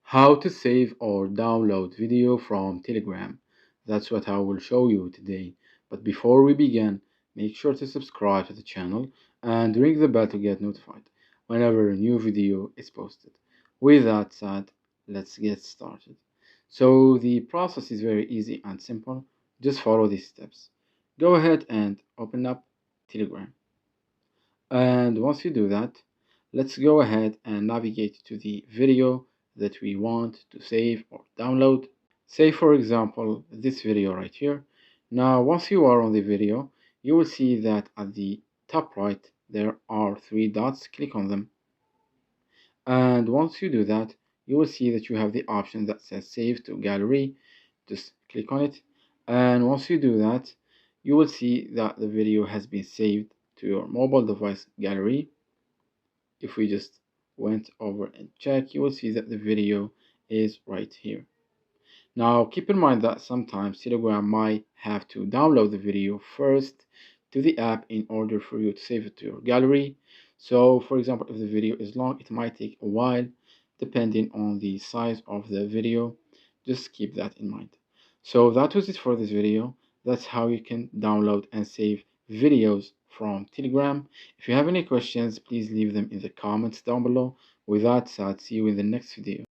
How to save or download video from Telegram. That's what I will show you today. But before we begin, make sure to subscribe to the channel and ring the bell to get notified whenever a new video is posted. With that said, let's get started. So the process is very easy and simple. Just follow these steps. Go ahead and open up Telegram. And once you do that, let's go ahead and navigate to the video that we want to save or download. Say for example, this video right here. Now, once you are on the video, you will see that at the top right, there are three dots. Click on them. And once you do that, you will see that you have the option that says save to gallery. Just click on it. And once you do that, you will see that the video has been saved to your mobile device gallery. If we just went over and check, you will see that the video is right here. Now keep in mind that sometimes Telegram might have to download the video first to the app in order for you to save it to your gallery. So for example, if the video is long, it might take a while depending on the size of the video. Just keep that in mind. So that was it for this video. That's how you can download and save videos from Telegram. If you have any questions, please leave them in the comments down below. With that said, see you in the next video.